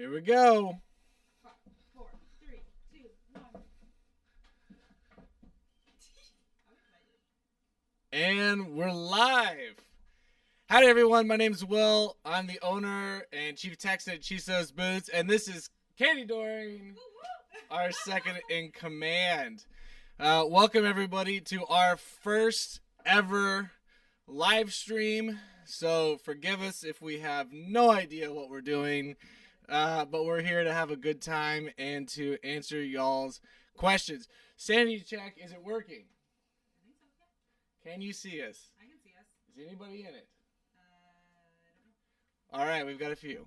Here we go. 5, 4, 3, 2, 1. And we're live. Howdy, everyone. My name's Will. I'm the owner and chief text at Chisos Boots, and this is Katie Doring, our second in command. Welcome, everybody, to our first ever live stream. So forgive us if we have no idea what we're doing, but we're here to have a good time and to answer y'all's questions. Sanity check, is it working? I think so, yeah. Can you see us? I can see us. Is anybody in it? I don't know. All right, we've got a few.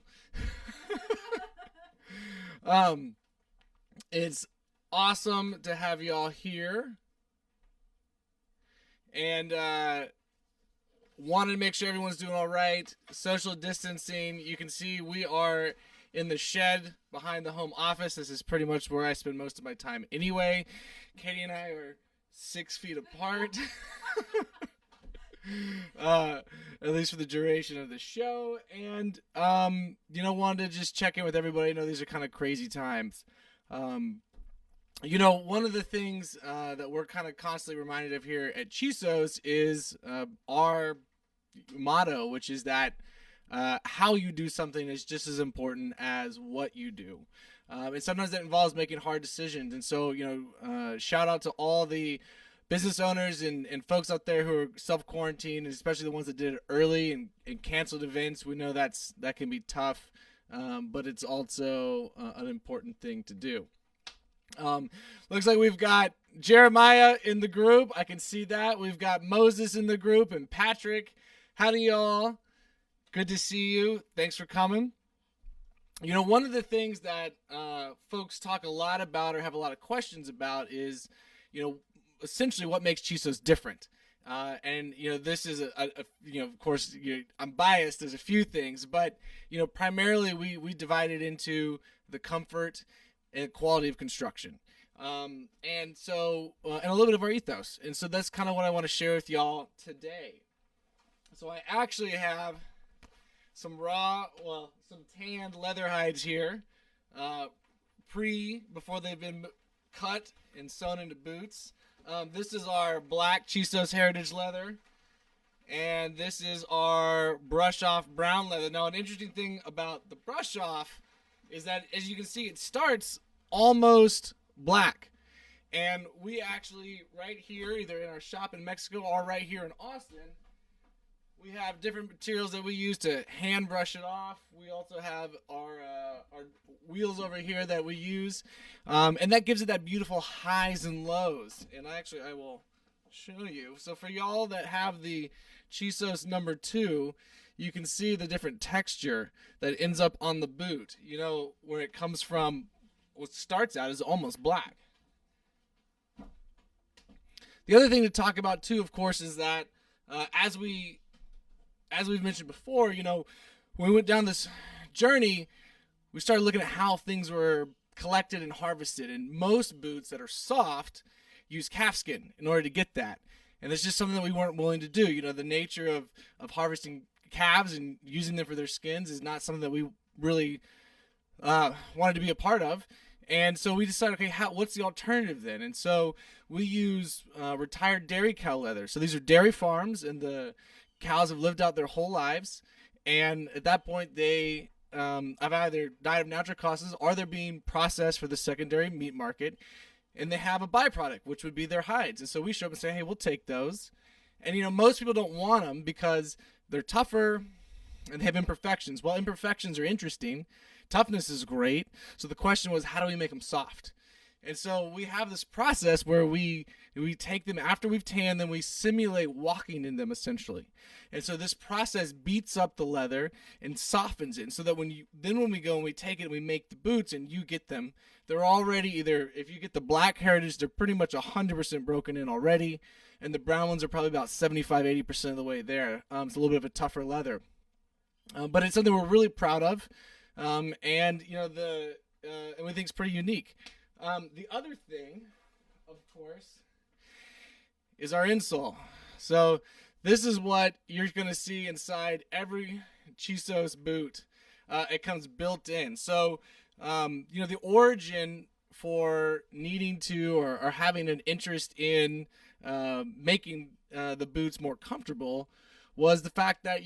It's awesome to have y'all here, and wanted to make sure everyone's doing all right. Social distancing. You can see we are in the shed behind the home office. This is pretty much where I spend most of my time anyway. Katie and I are 6 feet apart. At least for the duration of the show. And wanted to just check in with everybody. I know these are kind of crazy times. One of the things that we're kind of constantly reminded of here at Chisos is our motto, which is that how you do something is just as important as what you do. And sometimes that involves making hard decisions. And so, shout out to all the business owners and folks out there who are self-quarantined, especially the ones that did it early and canceled events. We know that can be tough, but it's also an important thing to do. Looks like we've got Jeremiah in the group. I can see that. We've got Moses in the group and Patrick. Howdy, y'all. Good to see you. Thanks for coming. One of the things that folks talk a lot about or have a lot of questions about is, essentially what makes Chisos different. This is of course, I'm biased. There's a few things, but, primarily we divide it into the comfort and quality of construction. And a little bit of our ethos. And so that's kind of what I want to share with y'all today. So I actually have some tanned leather hides here, before they've been cut and sewn into boots. This is our black Chisos Heritage leather, and this is our brush-off brown leather. Now, an interesting thing about the brush-off is that, as you can see, it starts almost black. And we actually, right here, either in our shop in Mexico or right here in Austin, we have different materials that we use to hand brush it off. We also have our wheels over here that we use. And that gives it that beautiful highs and lows. And I will show you. So for y'all that have the Chisos number 2, you can see the different texture that ends up on the boot. Where it comes from, what starts out is almost black. The other thing to talk about too, of course, is that as we've mentioned before, when we went down this journey, we started looking at how things were collected and harvested. And most boots that are soft use calfskin in order to get that. And it's just something that we weren't willing to do. The nature of harvesting calves and using them for their skins is not something that we really wanted to be a part of. And so we decided, okay, what's the alternative then? And so we use retired dairy cow leather. So these are dairy farms, and the cows have lived out their whole lives. And at that point, they have either died of natural causes or they're being processed for the secondary meat market. And they have a byproduct, which would be their hides. And so we show up and say, hey, we'll take those. And, most people don't want them because they're tougher and they have imperfections. Well, imperfections are interesting. Toughness is great. So the question was, how do we make them soft? And so we have this process where we take them after we've tanned them, we simulate walking in them essentially. And so this process beats up the leather and softens it. And so that when we go and we take it and we make the boots and you get them, they're already either, if you get the black heritage, they're pretty much 100% broken in already. And the brown ones are probably about 75-80% of the way there. It's a little bit of a tougher leather. But it's something we're really proud of. And we think it's pretty unique. The other thing, of course, is our insole. So this is what you're going to see inside every Chisos boot. It comes built in. So, the origin for needing to or having an interest in making the boots more comfortable was the fact that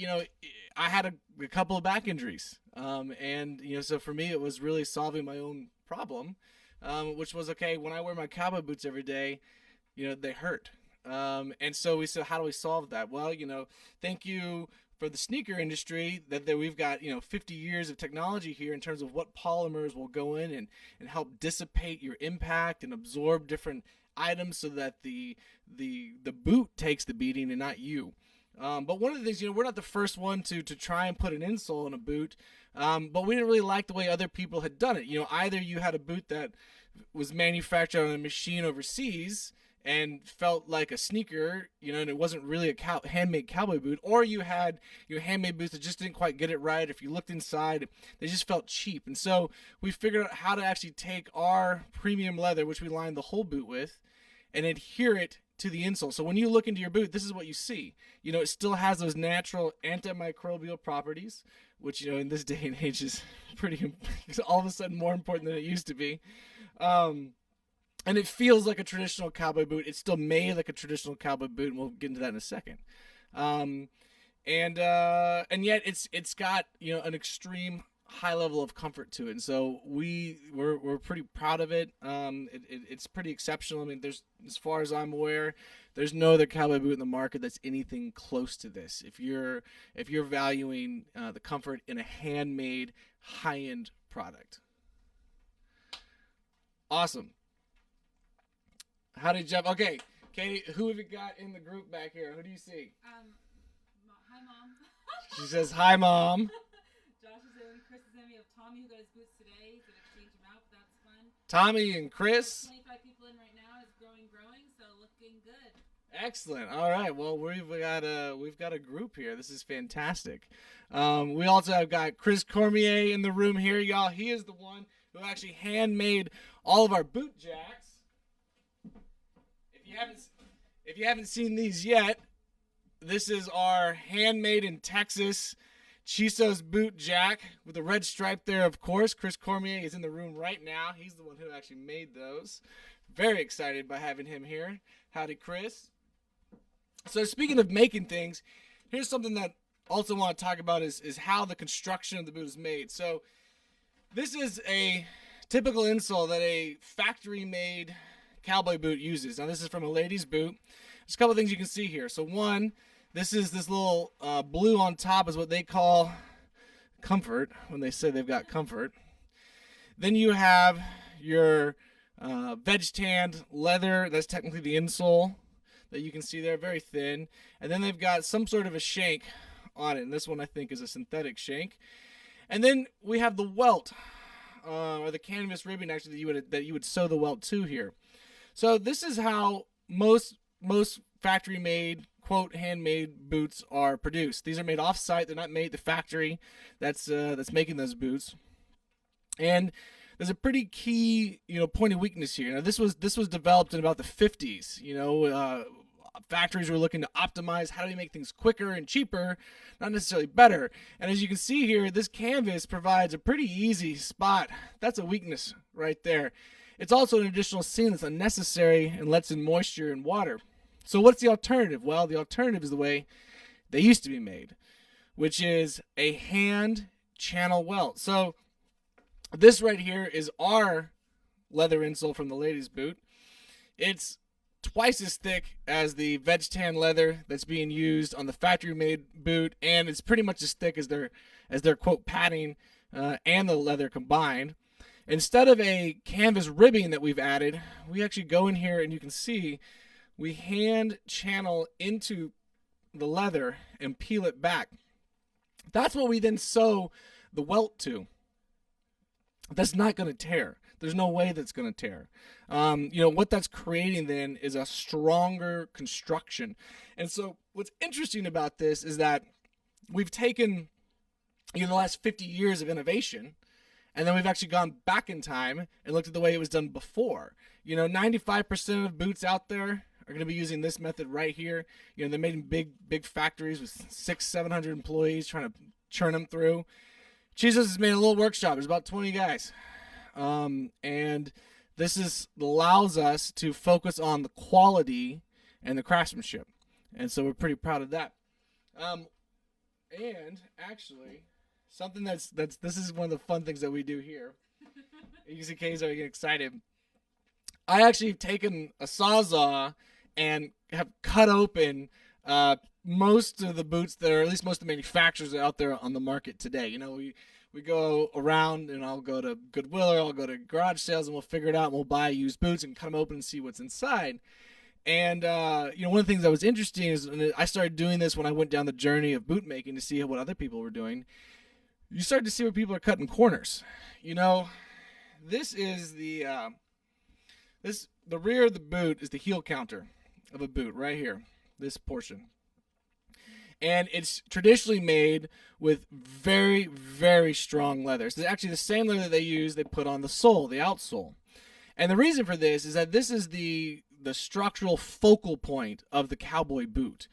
I had a couple of back injuries, and so for me it was really solving my own problem, which was okay when I wear my cowboy boots every day, they hurt, and so we said, how do we solve that? Well, thank you for the sneaker industry that we've got 50 years of technology here in terms of what polymers will go in and help dissipate your impact and absorb different items so that the boot takes the beating and not you. But one of the things, we're not the first one to try and put an insole in a boot, but we didn't really like the way other people had done it. Either you had a boot that was manufactured on a machine overseas and felt like a sneaker, and it wasn't really a handmade cowboy boot, or you had handmade boots that just didn't quite get it right. If you looked inside, they just felt cheap. And so we figured out how to actually take our premium leather, which we lined the whole boot with, and adhere it to the insole. So when you look into your boot, this is what you see. It still has those natural antimicrobial properties, which, in this day and age is pretty, all of a sudden more important than it used to be. And it feels like a traditional cowboy boot. It's still made like a traditional cowboy boot, and we'll get into that in a second. And yet it's got an extreme high level of comfort to it, and so we're pretty proud of it. It's pretty exceptional. I mean, there's, as far as I'm aware, there's no other cowboy boot in the market that's anything close to this. If you're valuing the comfort in a handmade high-end product. Awesome. How did Jeff? Okay, Katie, who have you got in the group back here? Who do you see? Hi, Mom. She says, hi, Mom. Josh is in. Chris is in. We have Tommy who got his boots today. He's going to exchange them out, but that's fun. Tommy and Chris. 25 people in right now. Is growing, so looking good. Excellent. All right. Well, we've got a group here. This is fantastic. We also have got Chris Cormier in the room here, y'all. He is the one who actually handmade all of our boot jacks. If you haven't seen these yet, this is our handmade in Texas Chisos boot jack with a red stripe there, of course. Chris Cormier is in the room right now. He's the one who actually made those. Very excited by having him here. Howdy, Chris. So speaking of making things, here's something that I also want to talk about is how the construction of the boot is made. So this is a typical insole that a factory-made cowboy boot uses. Now this is from a lady's boot. There's a couple of things you can see here. So one, this is this little blue on top is what they call comfort when they say they've got comfort. Then you have your veg tanned leather. That's technically the insole that you can see there, very thin. And then they've got some sort of a shank on it. And this one I think is a synthetic shank. And then we have the welt, or the canvas ribbing actually that you would sew the welt to here. So this is how most factory-made, quote, handmade boots are produced. These are made off-site. They're not made at the factory that's making those boots. And there's a pretty key, point of weakness here. Now this was developed in about the 50s. Factories were looking to optimize how do we make things quicker and cheaper, not necessarily better. And as you can see here, this canvas provides a pretty easy spot. That's a weakness right there. It's also an additional seam that's unnecessary and lets in moisture and water. So what's the alternative? Well, the alternative is the way they used to be made, which is a hand channel welt. So this right here is our leather insole from the ladies' boot. It's twice as thick as the veg tan leather that's being used on the factory-made boot, and it's pretty much as thick as their quote padding and the leather combined. Instead of a canvas ribbing that we've added, we actually go in here and you can see we hand channel into the leather and peel it back. That's what we then sew the welt to. That's not going to tear. There's no way that's going to tear. What that's creating then is a stronger construction. And so what's interesting about this is that we've taken the last 50 years of innovation, and then we've actually gone back in time and looked at the way it was done before. 95% of boots out there are going to be using this method right here. They're made in big factories with 600-700 employees trying to churn them through. Chisos has made a little workshop. There's about 20 guys. And this allows us to focus on the quality and the craftsmanship. And so we're pretty proud of that. And actually, something this is one of the fun things that we do here. You see Kay's already getting excited. I actually have taken a Sawzall and have cut open most of the boots that are, at least most of the manufacturers that are out there on the market today. You know, we go around, and I'll go to Goodwill or I'll go to garage sales, and we'll figure it out, and we'll buy used boots and cut them open and see what's inside. And, one of the things that was interesting is, and I started doing this when I went down the journey of boot making to see what other people were doing. You start to see where people are cutting corners. You know, this is the rear of the boot is the heel counter of a boot right here, this portion. And it's traditionally made with very, very strong leather. It's actually the same leather they put on the sole, the outsole. And the reason for this is that this is the structural focal point of the cowboy boot.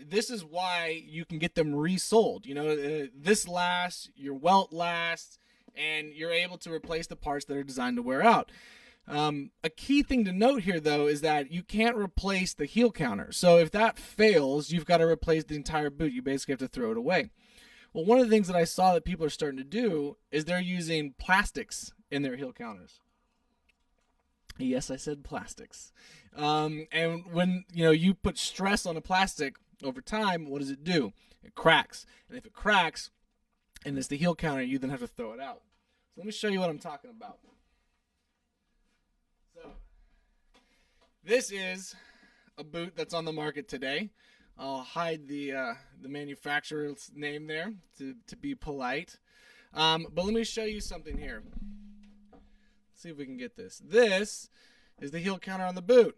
This is why you can get them resold. You know, this lasts, your welt lasts, and you're able to replace the parts that are designed to wear out. A key thing to note here, though, is that you can't replace the heel counter. So if that fails, you've got to replace the entire boot. You basically have to throw it away. Well, one of the things that I saw that people are starting to do is they're using plastics in their heel counters. Yes, I said plastics. And when you put stress on a plastic over time, what does it do? It cracks. And if it cracks and it's the heel counter, you then have to throw it out. So let me show you what I'm talking about. So this is a boot that's on the market today. I'll hide the manufacturer's name there to be polite. But let me show you something here. Let's see if we can get this. This is the heel counter on the boot.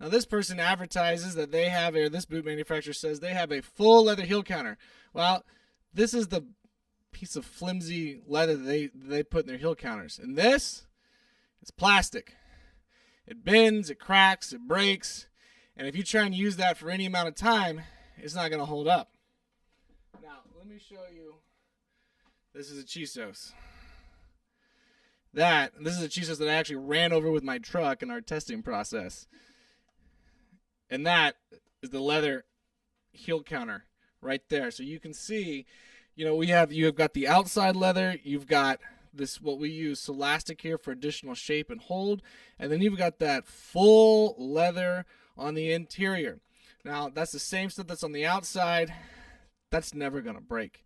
Now this person advertises that they have, or this boot manufacturer says they have a full leather heel counter. Well, this is the piece of flimsy leather that they put in their heel counters. And this, it's plastic. It bends, it cracks, it breaks. And if you try and use that for any amount of time, it's not going to hold up. Now, let me show you. This is a Chisos. This is a Chisos that I actually ran over with my truck in our testing process. And that is the leather heel counter right there. So you can see, you have got the outside leather, you've got this, what we use, Solastic here for additional shape and hold, and then you've got that full leather on the interior. Now, that's the same stuff that's on the outside. That's never going to break.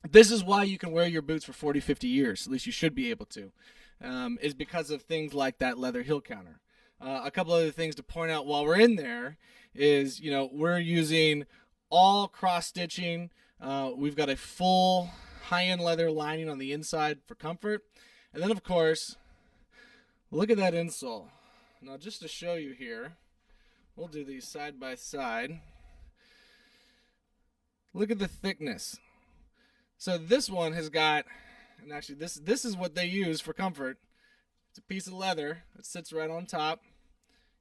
This is why you can wear your boots for 40, 50 years. At least you should be able to. Is because of things like that leather heel counter. A couple other things to point out while we're in there is, we're using all cross-stitching. We've got a full high-end leather lining on the inside for comfort. And then, of course, look at that insole. Now, just to show you here, we'll do these side by side. Look at the thickness. So this one has got, and actually this is what they use for comfort. It's a piece of leather that sits right on top,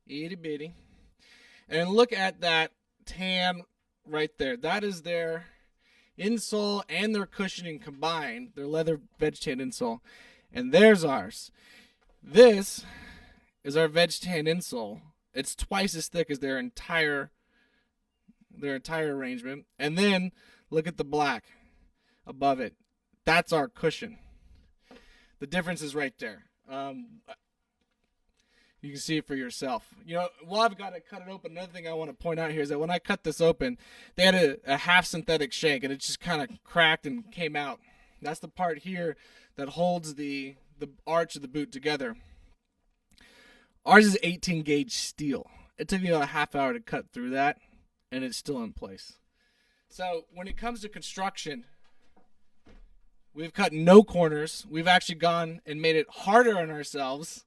itty bitty. And look at that tan right there. That is their insole and their cushioning combined, their leather veg tan insole. And there's ours. This is our veg tan insole. It's twice as thick as their entire arrangement. And then look at the black above it. That's our cushion. The difference is right there. You can see it for yourself. While I've got to cut it open, another thing I want to point out here is that when I cut this open, they had a half synthetic shank, and it just kind of cracked and came out. That's the part here that holds the arch of the boot together. Ours is 18 gauge steel. It took me about a half hour to cut through that, and it's still in place. So when it comes to construction, we've cut no corners. We've actually gone and made it harder on ourselves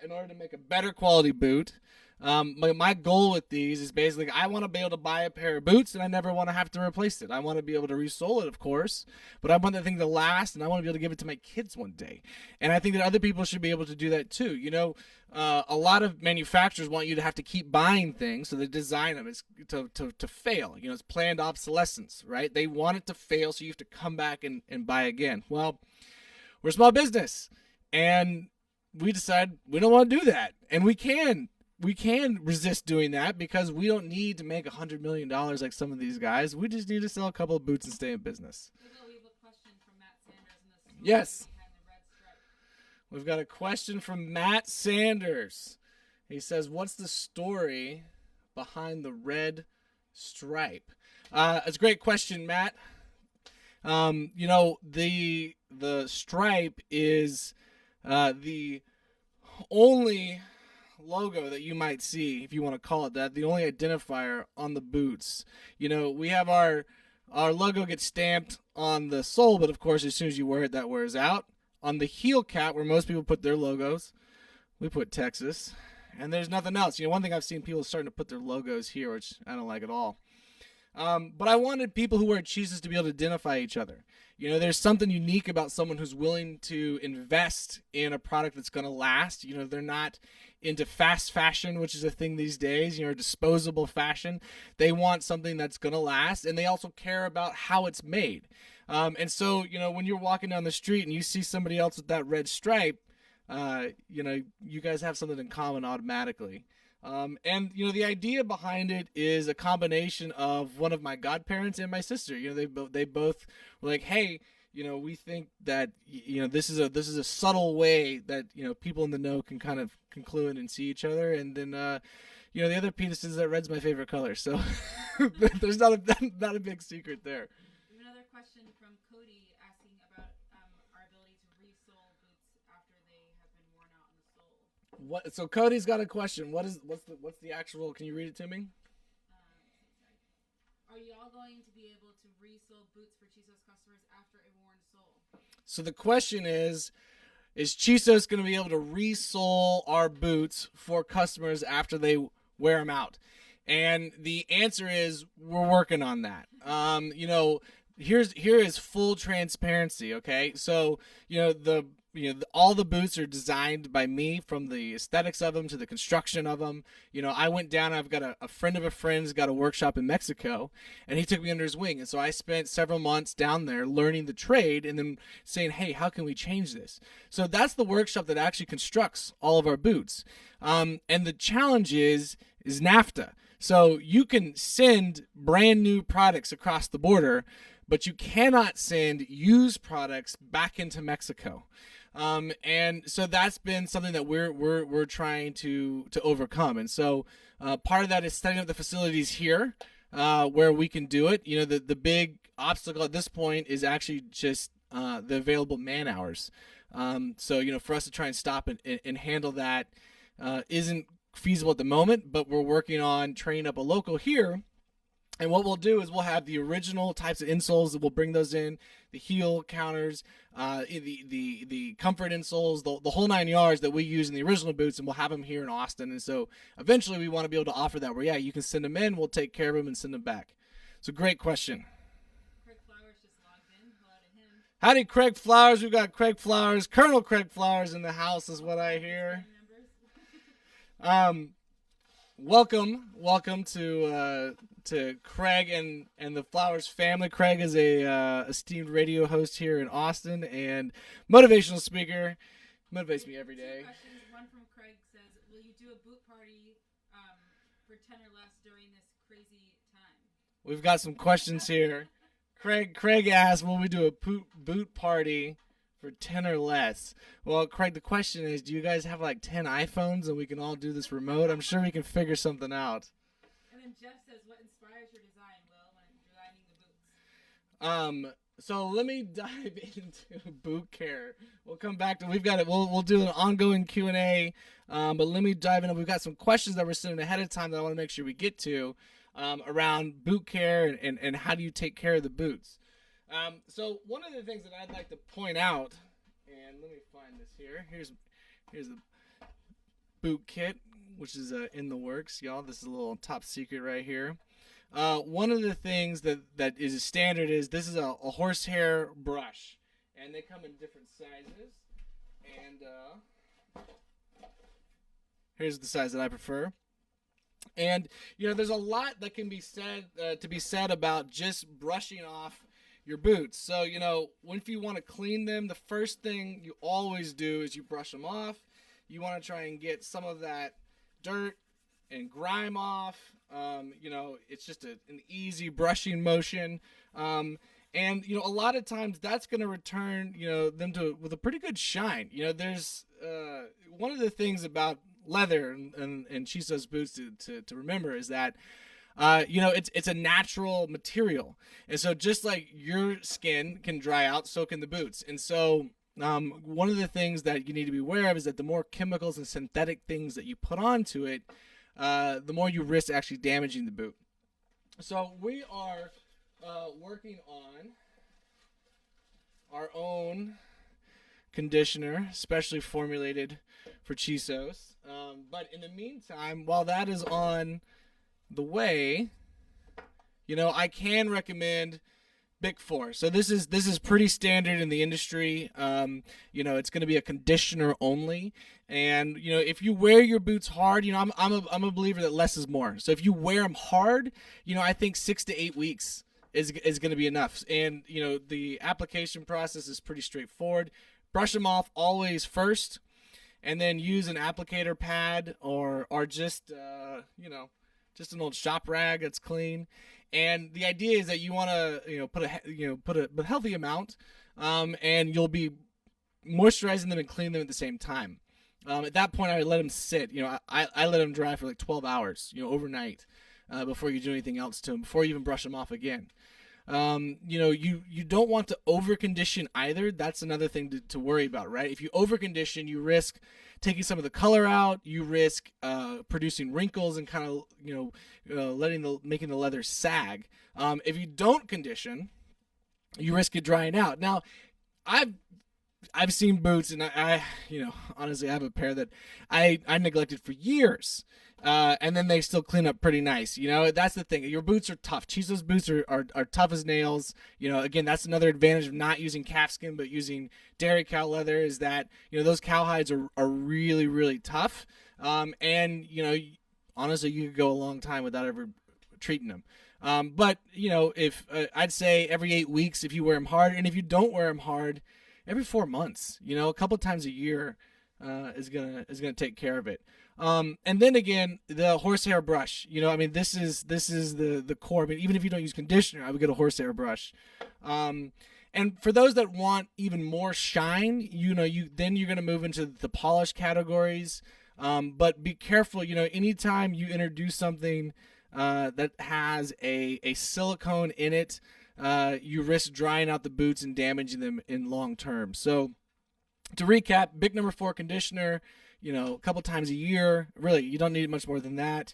in order to make a better quality boot. My goal with these is basically I want to be able to buy a pair of boots and I never want to have to replace it. I want to be able to resole it, of course, but I want that thing to last and I want to be able to give it to my kids one day. And I think that other people should be able to do that too. A lot of manufacturers want you to have to keep buying things, so they design them to fail. It's planned obsolescence, right? They want it to fail, so you have to come back and buy again. Well, we're a small business, and we decide we don't want to do that, and we can resist doing that because we don't need to make $100 million like some of these guys. We just need to sell a couple of boots and stay in business. We have a question from Matt Sanders in the story Yes. behind the red stripe. We've got a question from Matt Sanders. He says, what's the story behind the red stripe? It's a great question, Matt. The stripe is the only logo that you might see, if you want to call it that, the only identifier on the boots. We have our logo gets stamped on the sole, but of course as soon as you wear it, that wears out. On the heel cap, where most people put their logos, we put Texas, and there's nothing else. One thing I've seen people starting to put their logos here, which I don't like at all. But I wanted people who wear Chisos to be able to identify each other. There's something unique about someone who's willing to invest in a product that's going to last. They're not into fast fashion, which is a thing these days, disposable fashion. They want something that's going to last, and they also care about how it's made. And so, when you're walking down the street and you see somebody else with that red stripe, you guys have something in common automatically. And the idea behind it is a combination of one of my godparents and my sister. They both were like, hey, we think that this is a subtle way that people in the know can kind of conclude and see each other. And then the other piece is that red's my favorite color, so there's not a big secret there. We have another question from Cody asking about our ability to resole boots after they have been worn out on the sole. So Cody's got a question. What's the actual? Can you read it to me? Are you all going to be able to resole boots for Chisos customers after a worn sole? So the question is Chisos going to be able to resole our boots for customers after they wear them out? And the answer is we're working on that. Here is full transparency. Okay, so all the boots are designed by me, from the aesthetics of them to the construction of them. I went down, I've got a friend of a friend's got a workshop in Mexico, and he took me under his wing. And so I spent several months down there learning the trade and then saying, hey, how can we change this? So that's the workshop that actually constructs all of our boots. And the challenge is NAFTA. So you can send brand new products across the border, but you cannot send used products back into Mexico. And so that's been something that we're trying to overcome. And so part of that is setting up the facilities here where we can do it. The big obstacle at this point is actually just the available man hours. So for us to try and stop and handle that isn't feasible at the moment, but we're working on training up a local here. And what we'll do is we'll have the original types of insoles that we'll bring those in, the heel counters, the comfort insoles, the whole 9 yards that we use in the original boots, and we'll have them here in Austin. And so eventually we want to be able to offer that where, you can send them in, we'll take care of them and send them back. So great question. Craig Flowers just logged in. Hello to him. Howdy, Craig Flowers. We've got Craig Flowers, Colonel Craig Flowers in the house is what I hear. Welcome to Craig and the Flowers family. Craig is a esteemed radio host here in Austin and motivational speaker. Motivates me every day. Two questions. One from Craig says, will you do a boot party for 10 or less during this crazy time? We've got some questions here. Craig asked, will we do a boot party for 10 or less? Well, Craig, the question is, do you guys have like 10 iPhones and we can all do this remote? I'm sure we can figure something out. And then Jeff says, what inspires your design, Will, when designing the boots? So let me dive into boot care. We'll come back to, we'll do an ongoing Q&A, but let me dive in. We've got some questions that we're sending ahead of time that I want to make sure we get to around boot care and how do you take care of the boots. So one of the things that I'd like to point out, and let me find this here. Here's the. boot kit, which is in the works, y'all. This is a little top secret right here. One of the things that is a standard is this is a horsehair brush, and they come in different sizes. And here's the size that I prefer. And there's a lot that can be said about just brushing off your boots. So if you want to clean them, the first thing you always do is you brush them off. You want to try and get some of that dirt and grime off. It's just an easy brushing motion. And a lot of times that's going to return them with a pretty good shine. There's one of the things about leather and Chisos boots to remember is that it's a natural material, and so just like your skin can dry out, so can the boots. And so one of the things that you need to be aware of is that the more chemicals and synthetic things that you put onto it, the more you risk actually damaging the boot. So we are working on our own conditioner, specially formulated for Chisos. But in the meantime, while that is on the way, I can recommend Bic 4. So this is pretty standard in the industry. It's going to be a conditioner only, and if you wear your boots hard, I'm a believer that less is more. So if you wear them hard, I think 6 to 8 weeks is going to be enough. And the application process is pretty straightforward. Brush them off always first, and then use an applicator pad or just just an old shop rag that's clean. And the idea is that you want to put a healthy amount, and you'll be moisturizing them and cleaning them at the same time. At that point, I would let them sit. I let them dry for like 12 hours, overnight, before you do anything else to them, before you even brush them off again. You don't want to over condition either. That's another thing to worry about, right? If you over condition, you risk taking some of the color out. You risk producing wrinkles and kind of making the leather sag. If you don't condition, you risk it drying out. Now, I've seen boots, and I honestly I have a pair that I neglected for years. And then they still clean up pretty nice. That's the thing. Your boots are tough. Chisos boots are tough as nails. Again, that's another advantage of not using calfskin, but using dairy cow leather is that, those cowhides are really, really tough. And, honestly, you could go a long time without ever treating them. But, if I'd say every 8 weeks if you wear them hard, and if you don't wear them hard, every 4 months, a couple times a year is gonna take care of it. And then again, the horsehair brush. This is the core. Even if you don't use conditioner, I would get a horsehair brush. And for those that want even more shine, then you're gonna move into the polish categories. But be careful. Anytime you introduce something that has a silicone in it, you risk drying out the boots and damaging them in long term. So to recap, Bic number 4 conditioner. A couple times a year. Really, you don't need much more than that.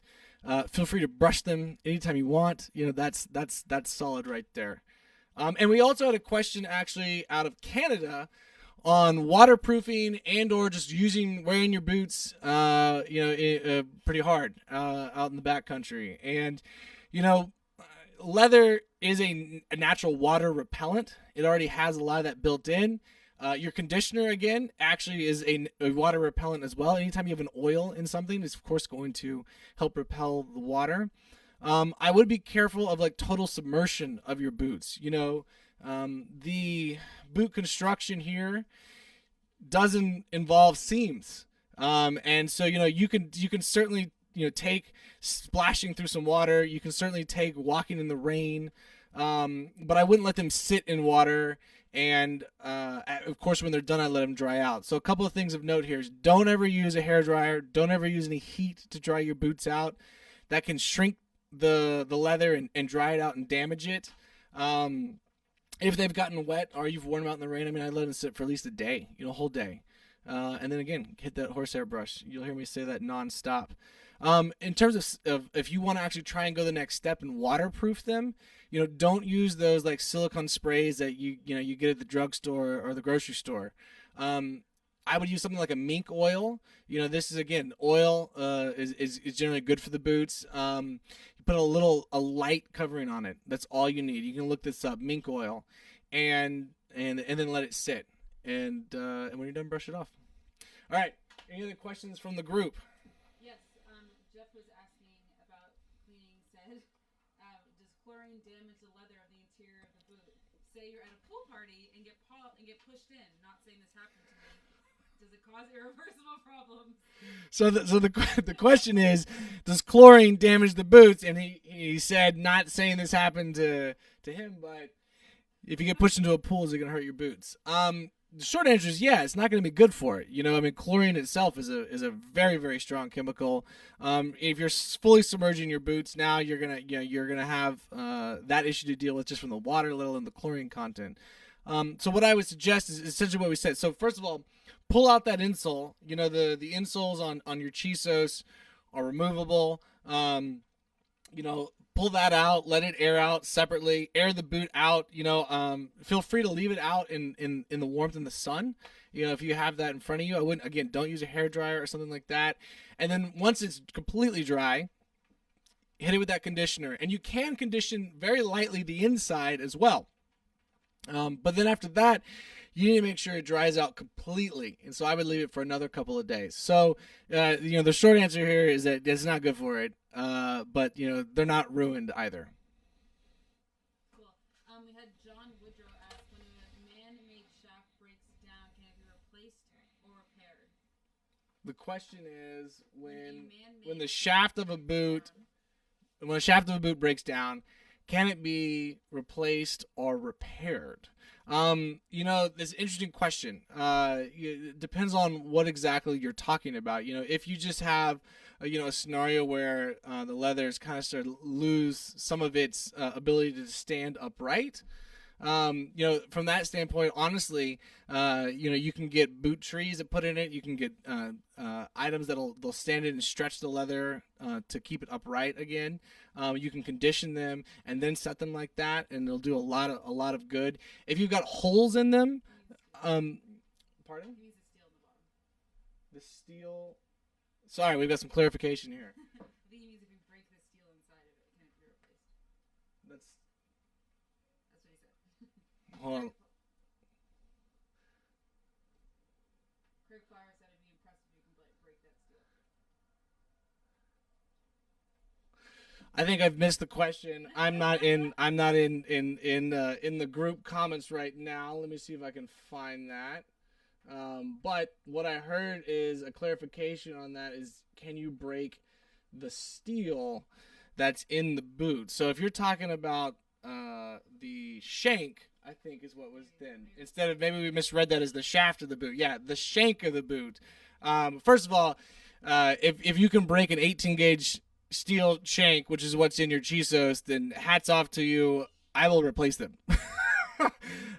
Feel free to brush them anytime you want. That's solid right there. And we also had a question actually out of Canada on waterproofing and or just wearing your boots, pretty hard out in the backcountry. And leather is a natural water repellent. It already has a lot of that built in. Your conditioner, again, actually is a water repellent as well. Anytime you have an oil in something, it's of course going to help repel the water. I would be careful of total submersion of your boots. The boot construction here doesn't involve seams. And so, you can certainly, take splashing through some water. You can certainly take walking in the rain. But I wouldn't let them sit in water. And, of course, when they're done, I let them dry out. So a couple of things of note here is don't ever use a hairdryer. Don't ever use any heat to dry your boots out. That can shrink the leather and dry it out and damage it. If they've gotten wet or you've worn them out in the rain, I let them sit for at least a day, a whole day. And then, again, hit that horsehair brush. You'll hear me say that nonstop. In terms of if you want to actually try and go the next step and waterproof them, don't use those silicone sprays that you get at the drugstore or the grocery store. I would use something like a mink oil. This is, again, oil is generally good for the boots. You put a light covering on it. That's all you need. You can look this up, mink oil, and then let it sit. And when you're done, brush it off. All right. Any other questions from the group? Yes. Jeff was asking about cleaning. Said, does chlorine damage the leather of the interior of the boot? Say you're at a pool party and get pushed in. Not saying this happened to me. Does it cause irreversible problems? So the question is, does chlorine damage the boots? And he said, not saying this happened to him, but if you get pushed into a pool, is it going to hurt your boots? The short answer is yeah, it's not going to be good for it. Chlorine itself is a very, very strong chemical. If you're fully submerging your boots now, you're gonna have that issue to deal with just from the water, let alone the chlorine content. So what I would suggest is essentially what we said. So first of all, pull out that insole. The insoles on your Chisos are removable. Pull that out, let it air out separately, air the boot out. Feel free to leave it out in the warmth in the sun. If you have that in front of you, I wouldn't, again, don't use a hairdryer or something like that. And then once it's completely dry, hit it with that conditioner. And you can condition very lightly the inside as well. But then after that, you need to make sure it dries out completely. And so I would leave it for another couple of days. So, the short answer here is that it's not good for it. But they're not ruined either. Cool. We had John Woodrow ask, when a man-made shaft breaks down, can it be replaced or repaired? The question is when the shaft of a boot breaks down, can it be replaced or repaired? This interesting question. It depends on what exactly you're talking about. If you just have a scenario where the leather is kind of started to lose some of its ability to stand upright. From that standpoint, honestly, you can get boot trees that put in it. You can get items they'll stand in and stretch the leather to keep it upright again. You can condition them and then set them like that, and they'll do a lot of good. If you've got holes in them, pardon? The steel. Sorry, we've got some clarification here. I think he means if you break the steel inside of it, can it be replaced? That's what he said. Hold on. Craig Flower said it'd be impressive if you can break that steel. I think I've missed the question. I'm not in the group comments right now. Let me see if I can find that. But what I heard is a clarification on that is, can you break the steel that's in the boot? So if you're talking about the shank, I think is what was then. Instead of, maybe we misread that as the shaft of the boot. Yeah, the shank of the boot. First of all, if you can break an 18 gauge steel shank, which is what's in your Chisos, then hats off to you. I will replace them.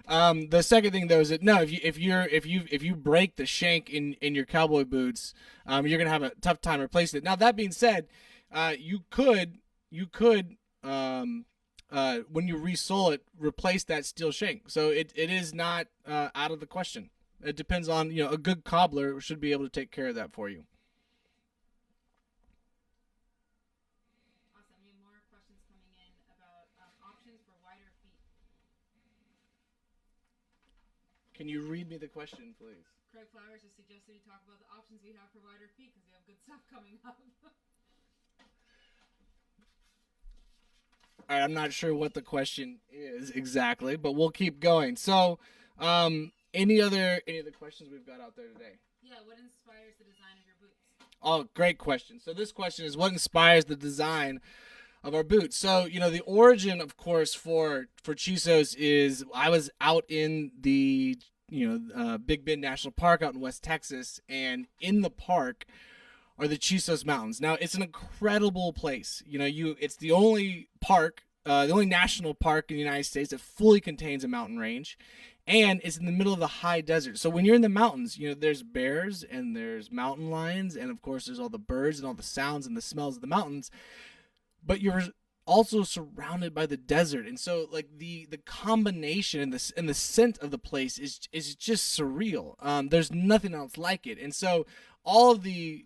The second thing though is that no, if you break the shank in your cowboy boots, you're gonna have a tough time replacing it. Now that being said, you could when you resole it, replace that steel shank. So it is not out of the question. It depends on, a good cobbler should be able to take care of that for you. Awesome. We have more questions coming in about options for wider feet. Can you read me the question, please? Craig Flowers just suggested we talk about the options we have for wider feet because we have good stuff coming up. All right, I'm not sure what the question is exactly, but we'll keep going. So, any other questions we've got out there today? Yeah, what inspires the design of your boots? Oh, great question. So this question is, what inspires the design of our boots? So, the origin, of course, for Chisos is, I was out in the, Big Bend National Park out in West Texas, and in the park are the Chisos Mountains. Now, it's an incredible place. It's the only park, the only national park in the United States that fully contains a mountain range, and it's in the middle of the high desert. So when you're in the mountains, there's bears and there's mountain lions, and of course there's all the birds and all the sounds and the smells of the mountains. But you're also surrounded by the desert. And so like the combination and the scent of the place is just surreal. There's nothing else like it. And so all of the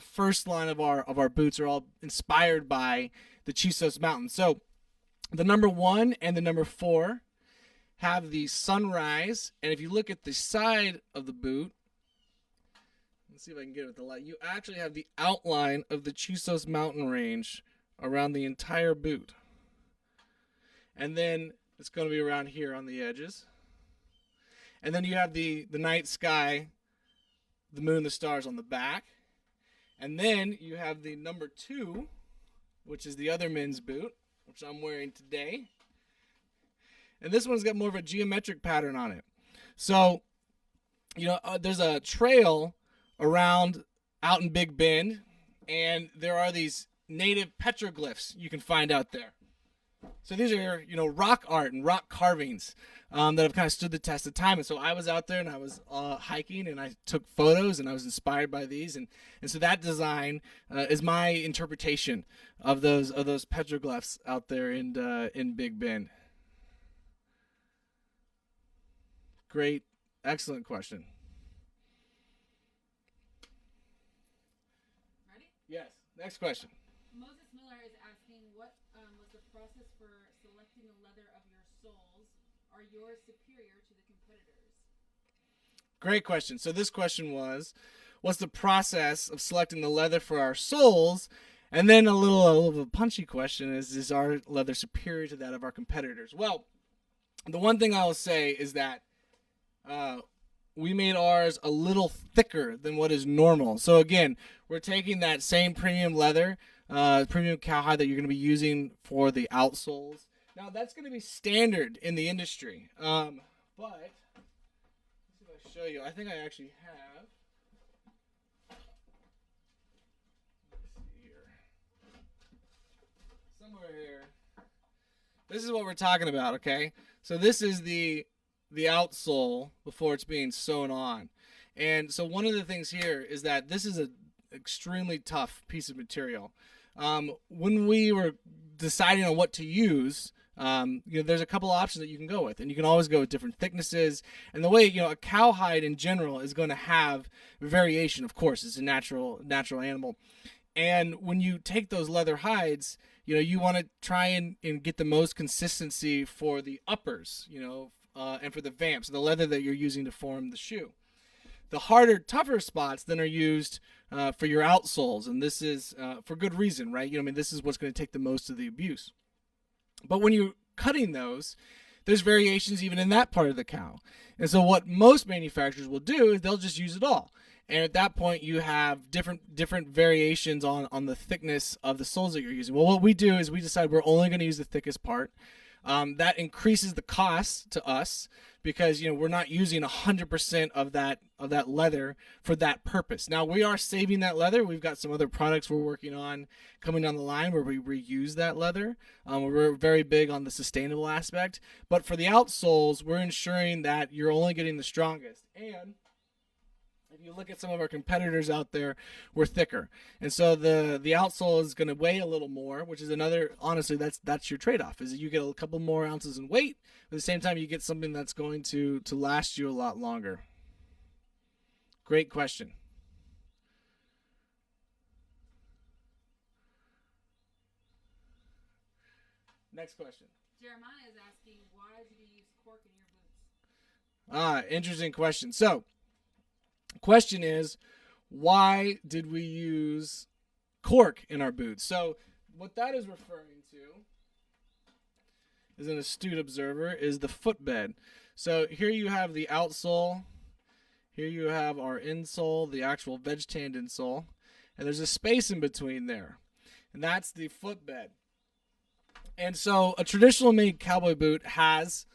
first line of our boots are all inspired by the Chisos Mountains. So the number 1 and the number 4 have the sunrise, and if you look at the side of the boot, let's see if I can get it with the light, you actually have the outline of the Chisos mountain range around the entire boot. And then it's going to be around here on the edges. And then you have the night sky, the moon, the stars on the back. And then you have the number 2, which is the other men's boot, which I'm wearing today. And this one's got more of a geometric pattern on it. So, there's a trail around out in Big Bend, and there are these native petroglyphs you can find out there. So these are, rock art and rock carvings that have kind of stood the test of time. And so I was out there and I was hiking and I took photos and I was inspired by these. And so that design is my interpretation of those petroglyphs out there in Big Bend. Great, excellent question. Ready? Yes. Next question. Moses Miller is asking, what was the process for selecting the leather of your soles? Are yours superior to the competitors? Great question. So this question was, what's the process of selecting the leather for our soles? And then a little of a punchy question is our leather superior to that of our competitors? Well, the one thing I will say is that we made ours a little thicker than what is normal. So again, we're taking that same premium leather, premium cowhide that you're going to be using for the outsoles. Now that's going to be standard in the industry. But let's see if I show you. I think I actually have. Let's see here. Somewhere here. This is what we're talking about. Okay, so this is the outsole before it's being sewn on. And so one of the things here is that this is an extremely tough piece of material. When we were deciding on what to use, there's a couple options that you can go with, and you can always go with different thicknesses. And the way, a cowhide in general is going to have variation, of course. It's a natural animal. And when you take those leather hides, you want to try and get the most consistency for the uppers, and for the vamps, the leather that you're using to form the shoe. The harder, tougher spots then are used for your outsoles, and this is for good reason, right? This is what's going to take the most of the abuse. But when you're cutting those, there's variations even in that part of the cow. And so what most manufacturers will do is they'll just use it all. And at that point, you have different variations on the thickness of the soles that you're using. Well, what we do is we decide we're only going to use the thickest part. That increases the cost to us because we're not using 100% of that leather for that purpose. Now we are saving that leather. We've got some other products we're working on coming down the line where we reuse that leather. We're very big on the sustainable aspect. But for the outsoles, we're ensuring that you're only getting the strongest. And if you look at some of our competitors out there, we're thicker. And so the outsole is going to weigh a little more, which is another, honestly, that's your trade-off, is that you get a couple more ounces in weight, but at the same time you get something that's going to last you a lot longer. Great question. Next question. Jeremiah is asking, why did you use cork in your boots? Interesting question. So, question is, why did we use cork in our boots? So what that is referring to, as an astute observer, is the footbed. So here you have the outsole, here you have our insole, the actual veg-tanned insole, and there's a space in between there, and that's the footbed. And so a traditional made cowboy boot has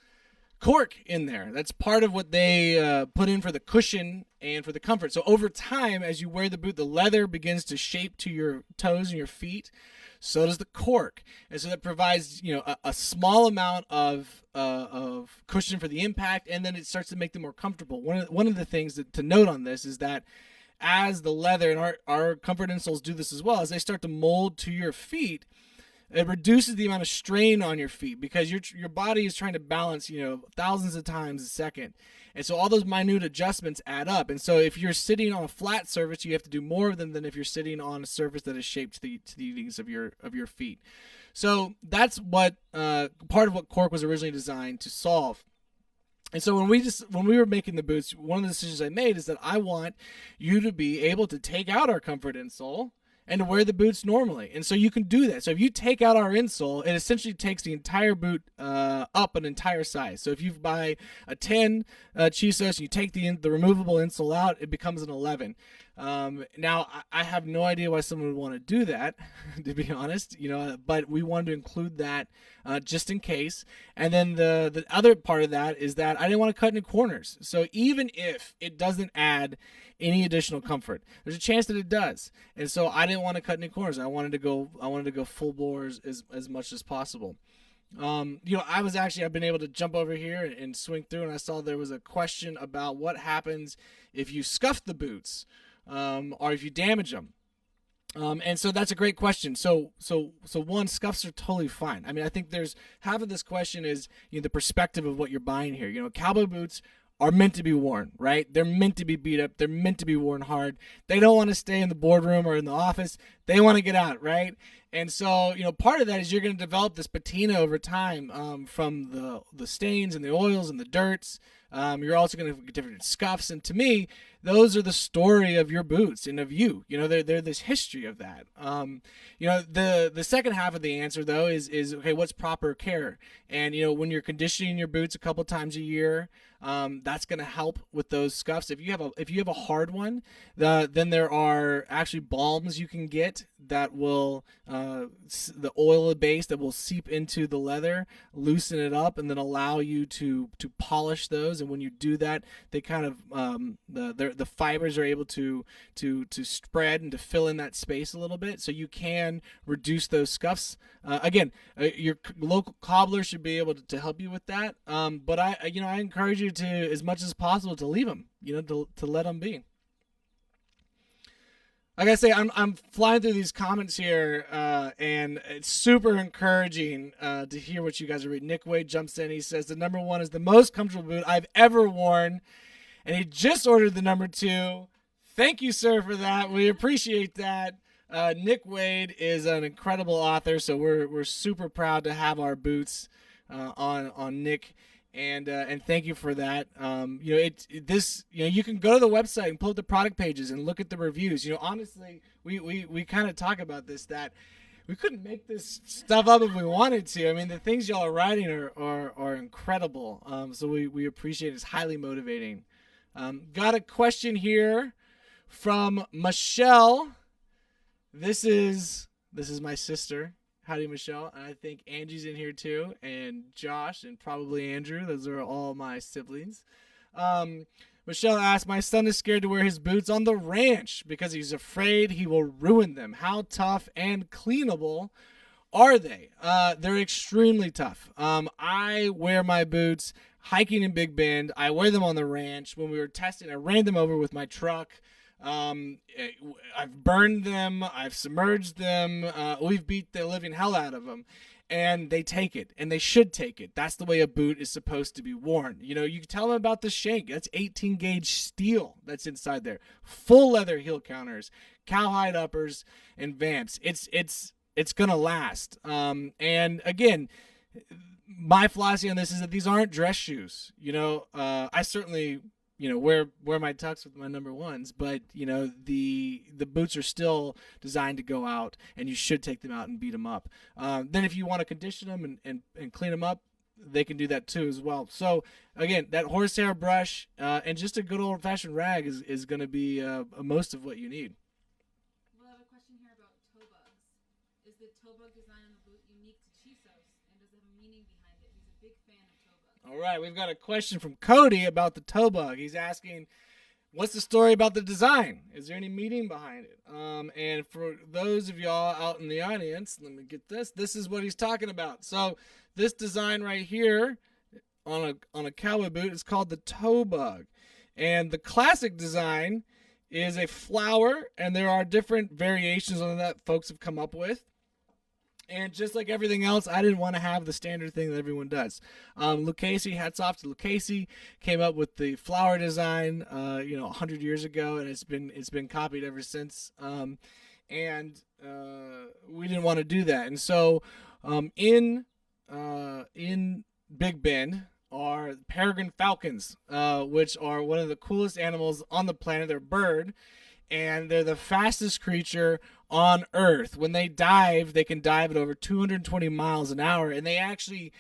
cork in there. That's part of what they put in for the cushion and for the comfort. So over time, as you wear the boot, the leather begins to shape to your toes and your feet. So does the cork, and so that provides a small amount of cushion for the impact, and then it starts to make them more comfortable. One of the things to note on this is that as the leather, and our comfort insoles do this as well, as they start to mold to your feet, it reduces the amount of strain on your feet because your body is trying to balance, thousands of times a second. And so all those minute adjustments add up. And so if you're sitting on a flat surface, you have to do more of them than if you're sitting on a surface that is shaped to the needs of your feet. So that's what part of what Cork was originally designed to solve. And so when we were making the boots, one of the decisions I made is that I want you to be able to take out our comfort insole and to wear the boots normally. And so you can do that. So if you take out our insole, it essentially takes the entire boot up an entire size. So if you buy a 10 Chisos and you take the removable insole out, it becomes an 11. Now, I have no idea why someone would want to do that, to be honest, but we wanted to include that just in case. And then the other part of that is that I didn't want to cut any corners. So even if it doesn't add any additional comfort, there's a chance that it does. And so I didn't want to cut any corners. I wanted to go full bore as much as possible. I've been able to jump over here and swing through, and I saw there was a question about what happens if you scuff the boots. Or if you damage them. And so that's a great question. So one, scuffs are totally fine. I mean, I think there's half of this question is the perspective of what you're buying here. Cowboy boots are meant to be worn, right? They're meant to be beat up. They're meant to be worn hard. They don't want to stay in the boardroom or in the office. They want to get out, right? And so, part of that is you're going to develop this patina over time from the stains and the oils and the dirts. You're also going to get different scuffs. And to me, those are the story of your boots and of you. They're this history of that. The second half of the answer, though, is okay, what's proper care? And, when you're conditioning your boots a couple times a year, that's going to help with those scuffs. If you have a hard one, then there are actually balms you can get that will the oil base that will seep into the leather, loosen it up, and then allow you to polish those. And when you do that, they kind of the fibers are able to spread and to fill in that space a little bit, so you can reduce those scuffs. Your local cobbler should be able to help you with that. But I encourage you to, as much as possible, to leave them. To let them be. Like I say, I'm flying through these comments here, and it's super encouraging to hear what you guys are reading. Nick Wade jumps in. He says the number 1 is the most comfortable boot I've ever worn, and he just ordered the number 2. Thank you, sir, for that. We appreciate that. Nick Wade is an incredible author, so we're super proud to have our boots on Nick. And thank you for that. You can go to the website and pull up the product pages and look at the reviews. Honestly, we kind of talk about this, that we couldn't make this stuff up if we wanted to. I mean, the things y'all are writing are incredible. So we appreciate it. It's highly motivating. Got a question here from Michelle. This is my sister. Howdy, Michelle. And I think Angie's in here too, and Josh, and probably Andrew. Those are all my siblings. Michelle asked, my son is scared to wear his boots on the ranch because he's afraid he will ruin them. How tough and cleanable are they? They're extremely tough. I wear my boots hiking in Big Bend. I wear them on the ranch. When we were testing, I ran them over with my truck. I've burned them, I've submerged them, we've beat the living hell out of them, and they take it, and they should take it. That's the way a boot is supposed to be worn. You can tell them about the shank. That's 18 gauge steel that's inside there, full leather heel counters, cowhide uppers, and vamps. It's gonna last. And again, my philosophy on this is that these aren't dress shoes. I certainly wear my tux with my number 1s, but the boots are still designed to go out, and you should take them out and beat them up. Then if you want to condition them and clean them up, they can do that too as well. So again, that horsehair brush and just a good old fashioned rag is going to be most of what you need. We'll have a question here about toe bugs. Is the toe bug design on the boot unique to Chisos, and does it have a meaning behind it? He's a big fan of toe bugs. All right, we've got a question from Cody about the toe bug. He's asking, what's the story about the design? Is there any meaning behind it? And for those of y'all out in the audience, let me get this. This is what he's talking about. So this design right here on a cowboy boot is called the toe bug. And the classic design is a flower, and there are different variations on that folks have come up with. And just like everything else, I didn't want to have the standard thing that everyone does. Lucchese, hats off to Lucchese, came up with the flower design, 100 years ago, and it's been copied ever since. And we didn't want to do that, and so in Big Bend are Peregrine Falcons, which are one of the coolest animals on the planet. They're a bird, and they're the fastest creature on Earth. When they dive, they can dive at over 220 miles an hour, and they actually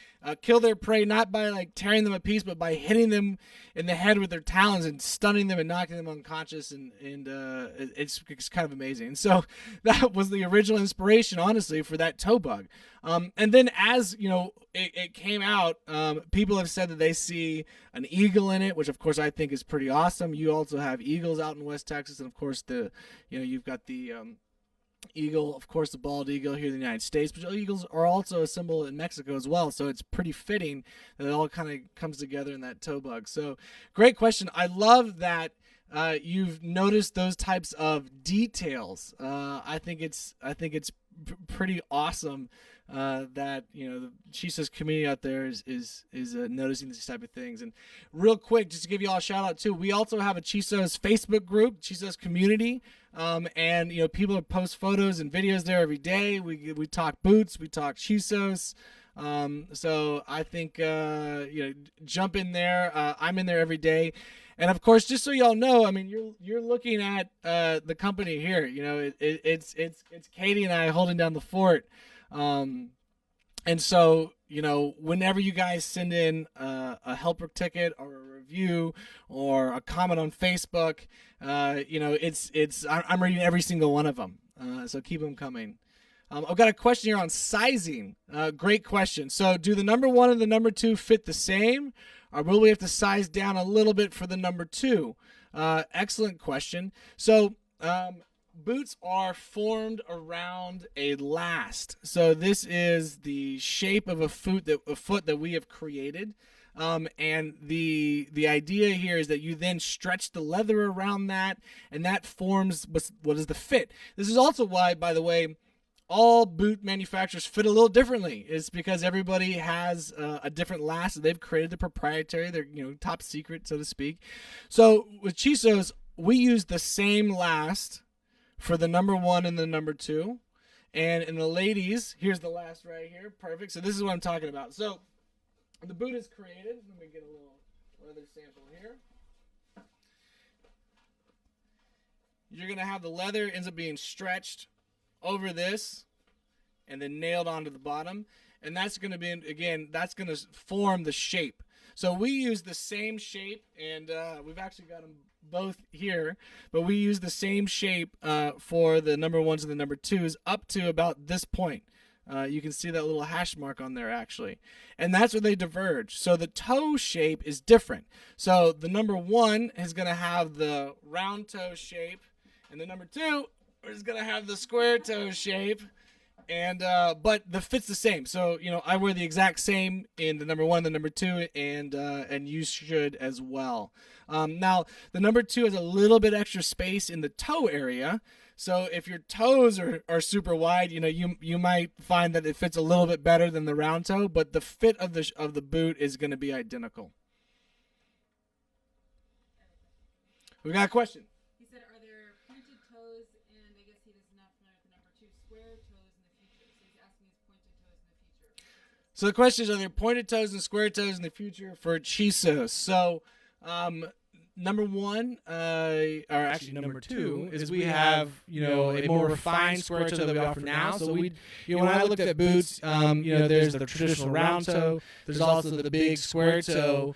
kill their prey not by like tearing them a piece, but by hitting them in the head with their talons and stunning them and knocking them unconscious. And it's kind of amazing. And so that was the original inspiration, honestly, for that toe bug. And then as it came out, people have said that they see an eagle in it, which of course I think is pretty awesome. You also have eagles out in West Texas, and of course you've got the eagle, of course, the bald eagle here in the United States, but eagles are also a symbol in Mexico as well, so it's pretty fitting that it all kind of comes together in that toe bug. So great question. I love that you've noticed those types of details. I think it's pretty awesome that the Chisos community out there is noticing these type of things. And real quick, just to give you all a shout out too, we also have a Chisos Facebook group, Chisos community, and people post photos and videos there every day. We talk boots, we talk Chisos. So I think jump in there. I'm in there every day. And of course, just so y'all know, I mean, you're looking at the company here. It's Katie and I holding down the fort. And so, whenever you guys send in a helper ticket or a review or a comment on Facebook, I'm reading every single one of them. So keep them coming. I've got a question here on sizing. Great question. So do the number 1 and the number 2 fit the same, or will we have to size down a little bit for the number 2? Excellent question. So, boots are formed around a last. So this is the shape of a foot that we have created. And the idea here is that you then stretch the leather around that, and that forms what is the fit. This is also why, by the way, all boot manufacturers fit a little differently. It's because everybody has a different last that they've created. Their proprietary, their top secret, so to speak. So with Chisos, we use the same last for the number 1 and the number 2. And in the ladies, here's the last right here. Perfect. So this is what I'm talking about. So the boot is created. Let me get a little leather sample here. You're going to have the leather ends up being stretched over this and then nailed onto the bottom. And that's going to be, again, that's going to form the shape. So we use the same shape, and we've actually got them both here, but we use the same shape for the number 1s and the number 2s up to about this point. You can see that little hash mark on there, actually. And that's where they diverge. So the toe shape is different. So the number 1 is going to have the round toe shape, and the number 2 is going to have the square toe shape. And but the fit's the same. So I wear the exact same in the number 1, the number 2, and you should as well. Now the number 2 has a little bit extra space in the toe area. So if your toes are super wide, you might find that it fits a little bit better than the round toe, but the fit of the boot is going to be identical. We got a question. He said, are there pointed toes, and I guess he does not familiar with the number 2, square toes in the future. So he's asking his pointed toes in the future. So the question is, are there pointed toes and square toes in the future for Chisos? So number 1, or actually number 2, is we have a more refined square toe that we offer now. So we, when I looked at boots, there's the traditional round toe. There's also the big square toe,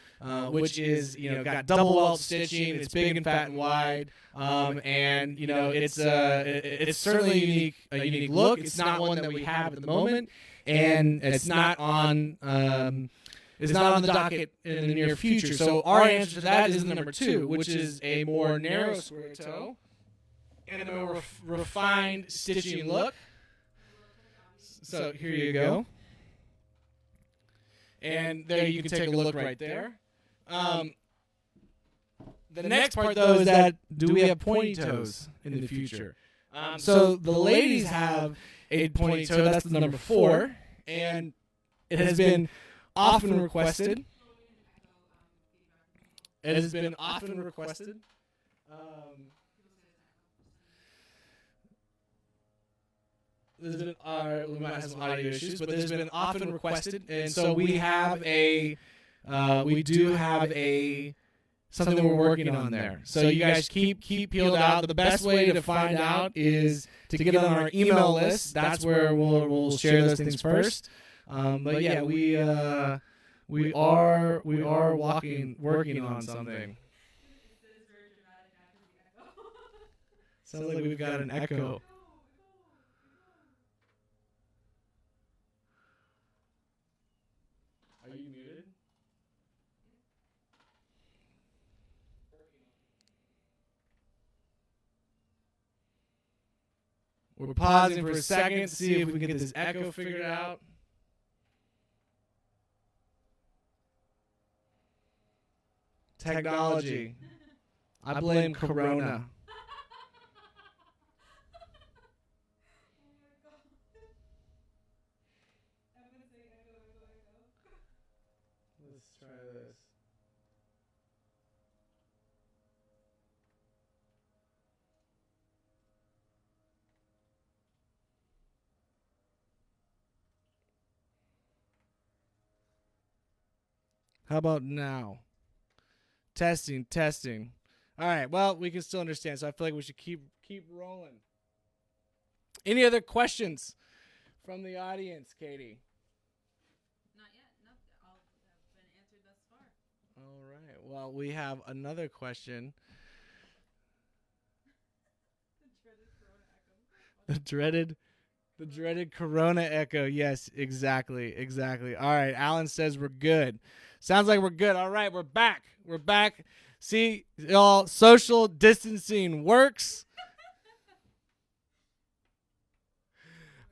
which is got double welt stitching. It's big and fat and wide, and it's certainly a unique look. It's not one that we have at the moment, and it's not on. Is not on the docket in the near future. So our answer to that is number 2, which is a more narrow square toe and a more refined stitching look. So here you go. And there you can take a look right there. The next part, though, is that do we have pointy toes in the future? So the ladies have a pointy toe. That's the number 4, and it has been often requested. It has been often requested. There's been we might have some audio issues, but there's been often requested, and so we have we do have something we're working on there. So you guys keep peeled out. The best way to find out is to get on our email list. That's where we'll share those things first. But yeah, we are working on something. Sounds like we've got an echo. Are you muted? We're pausing for a second to see if we can get this echo figured out. Technology. I blame Corona. Let's try this. How about now? Testing. All right. Well, we can still understand, so I feel like we should keep rolling. Any other questions from the audience, Katie? Not yet. No, all have been answered thus far. All right. Well, we have another question. The dreaded Corona echo. Yes, exactly. All right. Alan says we're good. Sounds like we're good. All right, we're back. See, y'all, social distancing works.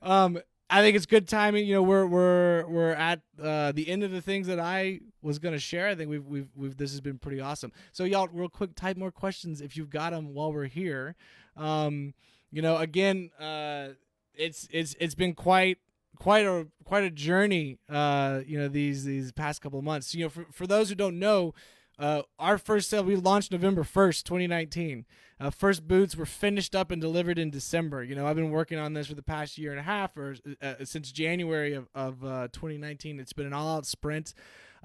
I think it's good timing. You know, we're at the end of the things that I was gonna share. I think we've this has been pretty awesome. So y'all, real quick, type more questions if you've got them while we're here. You know, again, it's been quite a journey. You know, these past couple of months. You know, for those who don't know, our first sale, we launched November 1st, 2019. First boots were finished up and delivered in December. You know, I've been working on this for the past year and a half, or since January of 2019. It's been an all-out sprint.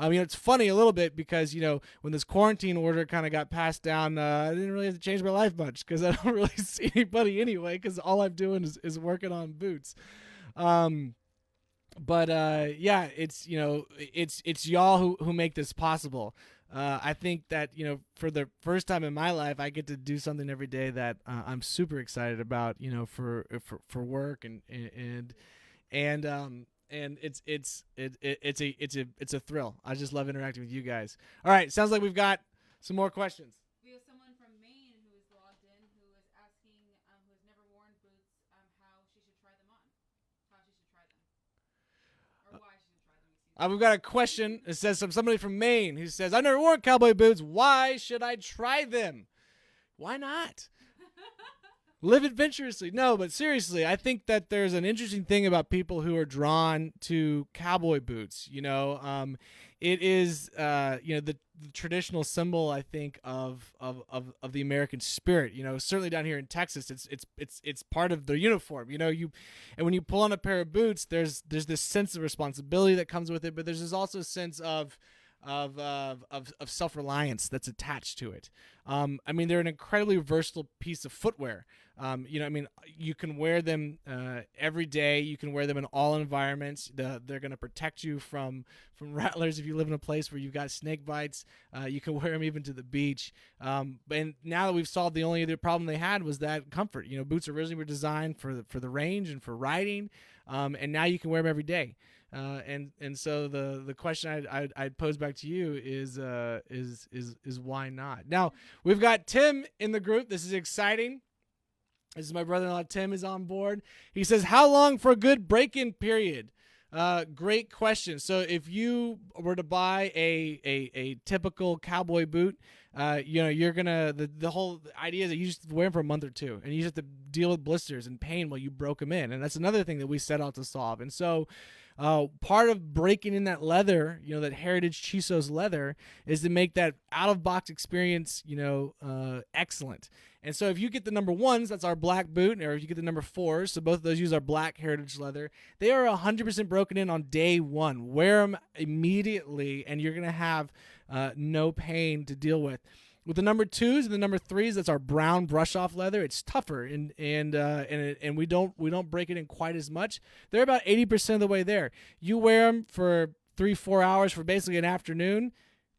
You know, it's funny a little bit because, you know, when this quarantine order kind of got passed down, I didn't really have to change my life much because I don't really see anybody anyway, because all I'm doing is working on boots. But yeah, it's, you know, it's y'all who make this possible. I think that, you know, for the first time in my life, I get to do something every day that I'm super excited about, you know, for work and it's a thrill. I just love interacting with you guys. All right, sounds like we've got some more questions. We have someone from Maine who is logged in who is asking, who has never worn boots, how she should try them on, or why she should try them. We've got a question. It says from somebody from Maine who says, I've never worn cowboy boots. Why should I try them? Why not? Live adventurously. No, but seriously, I think that there's an interesting thing about people who are drawn to cowboy boots. You know, it is, you know, the traditional symbol, I think, of the American spirit. You know, certainly down here in Texas, it's part of their uniform. You know, and when you pull on a pair of boots, there's this sense of responsibility that comes with it, but there's this also sense of self-reliance that's attached to it. I mean, they're an incredibly versatile piece of footwear. You know, I mean, you can wear them every day. You can wear them in all environments. They're going to protect you from rattlers if you live in a place where you've got snake bites. You can wear them even to the beach. And now that we've solved the only other problem they had was that comfort. You know, boots originally were designed for the range and for riding, and now you can wear them every day. And so the question I'd pose back to you is why not? Now we've got Tim in the group. This is exciting. This is my brother-in-law. Tim is on board. He says, how long for a good break-in period? Great question. So if you were to buy a typical cowboy boot, you're gonna the whole idea is that you just wear them for a month or two, and you just have to deal with blisters and pain while you broke them in, and that's another thing that we set out to solve. And so, part of breaking in that leather, that heritage Chisos leather, is to make that out of box experience, excellent. And so if you get the number ones, that's our black boot, or if you get the number fours, so both of those use our black heritage leather, they are 100% broken in on day one. Wear them immediately, and you're going to have no pain to deal with. With the number twos and the number threes, that's our brown brush off leather. It's tougher, and we don't break it in quite as much. They're about 80% of the way there. You wear them for 3-4 hours for basically an afternoon,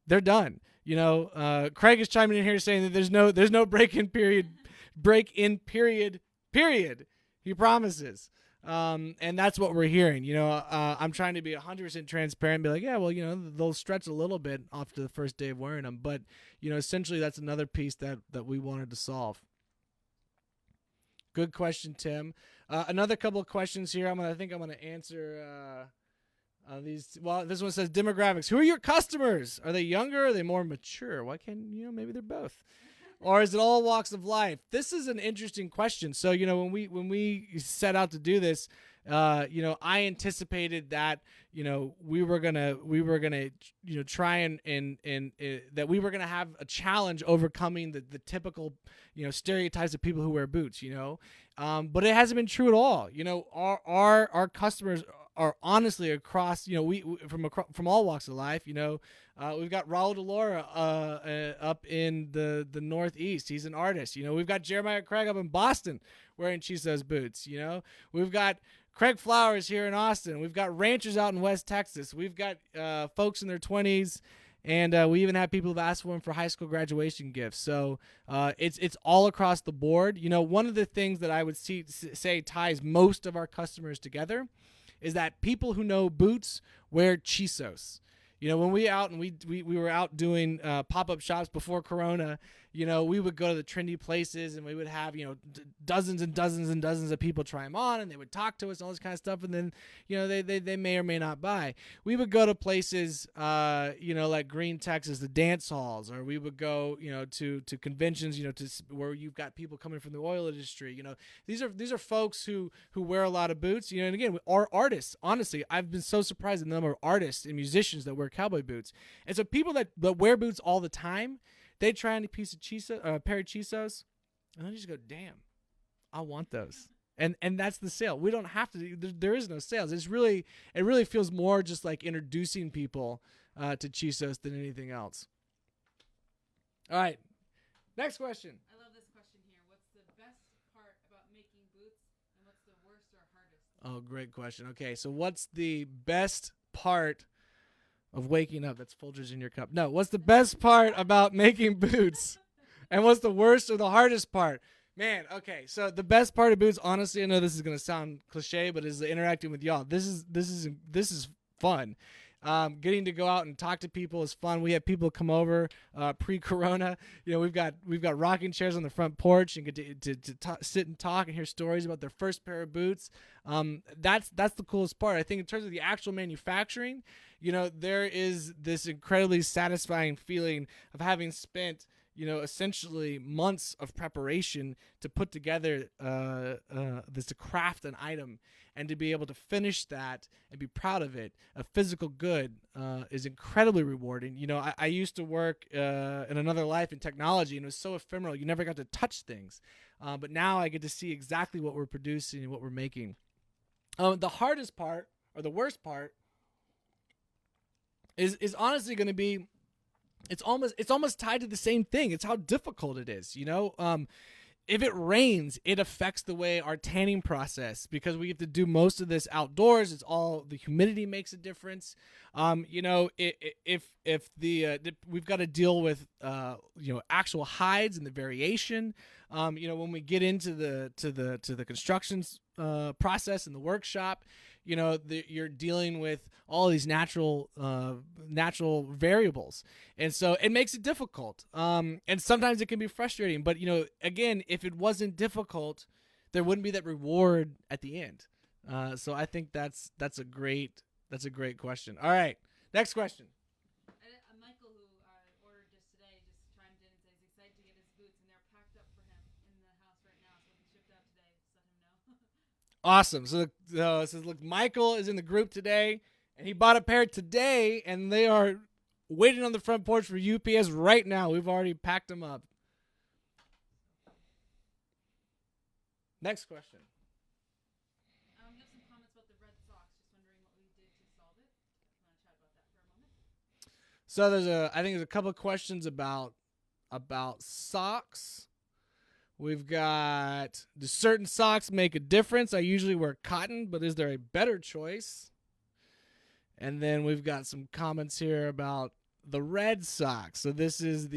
they're done. Craig is chiming in here saying that there's no break in period. He promises. And that's what we're hearing. I'm trying to be 100% transparent and be like, yeah, well, they'll stretch a little bit after the first day of wearing them. But, essentially that's another piece that we wanted to solve. Good question, Tim. Another couple of questions here. I think I'm going to answer these. Well, this one says demographics. Who are your customers? Are they younger? Are they more mature? Why can't, maybe they're both. Or is it all walks of life? This is an interesting question. So, when we set out to do this, I anticipated that, we were gonna try and that we were gonna have a challenge overcoming the typical, stereotypes of people who wear boots, but it hasn't been true at all. Our customers are honestly across, we from all walks of life. We've got Raul Delora up in the Northeast. He's an artist. We've got Jeremiah Craig up in Boston wearing Chisos boots. We've got Craig Flowers here in Austin. We've got ranchers out in West Texas. We've got folks in their 20s. And we even have people who've asked for them for high school graduation gifts. So it's all across the board. One of the things that I would say ties most of our customers together is that people who know boots wear Chisos. When we were out doing pop-up shops before Corona, we would go to the trendy places and we would have, dozens and dozens and dozens of people try them on, and they would talk to us and all this kind of stuff. And then, they may or may not buy. We would go to places, like Green, Texas, the dance halls, or we would go, to conventions, where you've got people coming from the oil industry. These are folks who wear a lot of boots, and again, our artists, honestly, I've been so surprised at the number of artists and musicians that wear cowboy boots. And so people that wear boots all the time, they try on a piece of pair of Chisos, and they just go, damn, I want those. And that's the sale. We don't have to. There is no sales. It really feels more just like introducing people to Chisos than anything else. All right, next question. I love this question here. What's the best part about making boots, and what's the worst or hardest? Oh, great question. Okay, so what's the best part of waking up? That's Folgers in your cup. No, what's the best part about making boots? And what's the worst or the hardest part? Man, okay, so the best part of boots, honestly, I know this is going to sound cliche, but is interacting with y'all. This is fun. Getting to go out and talk to people is fun. We have people come over pre-corona. We've got rocking chairs on the front porch and get to sit and talk and hear stories about their first pair of boots. That's the coolest part. I think in terms of the actual manufacturing, there is this incredibly satisfying feeling of having spent, essentially months of preparation to put together to craft an item, and to be able to finish that and be proud of it. A physical good is incredibly rewarding. I used to work in another life in technology, and it was so ephemeral. You never got to touch things. But now I get to see exactly what we're producing and what we're making. The hardest part, or the worst part, is honestly going to be, it's almost tied to the same thing. It's how difficult it is. If it rains, it affects the way our tanning process, because we have to do most of this outdoors. It's all the humidity makes a difference. If we've got to deal with actual hides and the variation. When we get into the construction process in the workshop, you're dealing with all these natural variables, and so it makes it difficult. And sometimes it can be frustrating. But again, if it wasn't difficult, there wouldn't be that reward at the end. So I think that's a great question. All right, next question. Michael, who ordered just today, just chimed in and says he's excited to get his boots, and they're packed up for him in the house right now, so they'll be shipped out today. Just let him know. Awesome. So it says, look, Michael is in the group today, and he bought a pair today, and they are waiting on the front porch for UPS right now. We've already packed them up. Next question. We have some comments about the red socks. Just wondering what we did to solve it. Want to chat about that for a moment? So I think there's a couple of questions about socks. We've got, do certain socks make a difference? I usually wear cotton, but is there a better choice? And then we've got some comments here about the red socks. So this is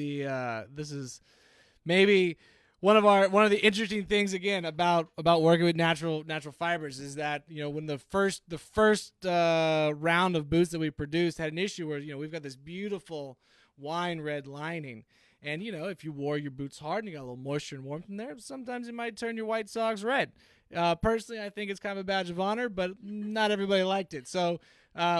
maybe one of the interesting things again about working with natural fibers is that, you know, when the first round of boots that we produced had an issue where, you know, we've got this beautiful wine red lining. And, you know, if you wore your boots hard and you got a little moisture and warmth in there, sometimes it might turn your white socks red. Personally, I think it's kind of a badge of honor, but not everybody liked it. So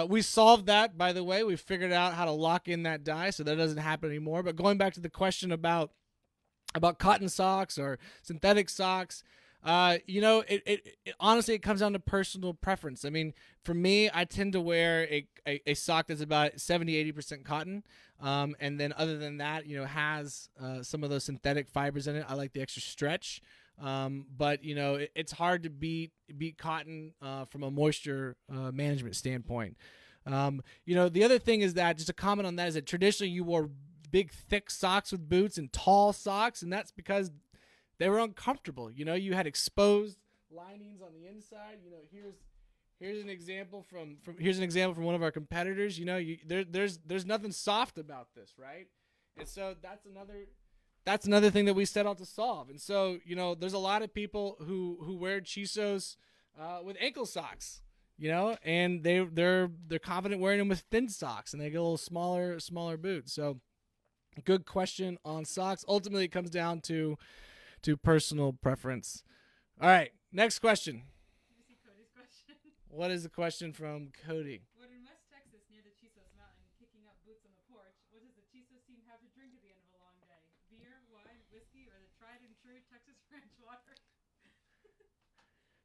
we solved that, by the way. We figured out how to lock in that dye so that doesn't happen anymore. But going back to the question about cotton socks or synthetic socks, you know, it honestly, it comes down to personal preference. I mean, for me, I tend to wear a sock that's about 70-80% cotton. And then other than that, you know, has some of those synthetic fibers in it. I like the extra stretch. But, you know, it's hard to beat cotton from a moisture management standpoint. You know, the other thing is that, just a comment on that, is that traditionally you wore big, thick socks with boots and tall socks, and that's because they were uncomfortable. You know, you had exposed linings on the inside. You know, here's an example from one of our competitors. You know, there's nothing soft about this, right? And so that's another thing that we set out to solve. And so, you know, there's a lot of people who wear Chisos with ankle socks, you know, and they're confident wearing them with thin socks, and they get a little smaller boots. So, good question on socks. Ultimately, it comes down to personal preference. All right, next question. Let me see Cody's question. What is the question from Cody? When in West Texas near the Chisos Mountain, kicking up boots on the porch, what does the Chisos team have to drink at the end of a long day? Beer, wine, whiskey, or the tried and true Texas French water?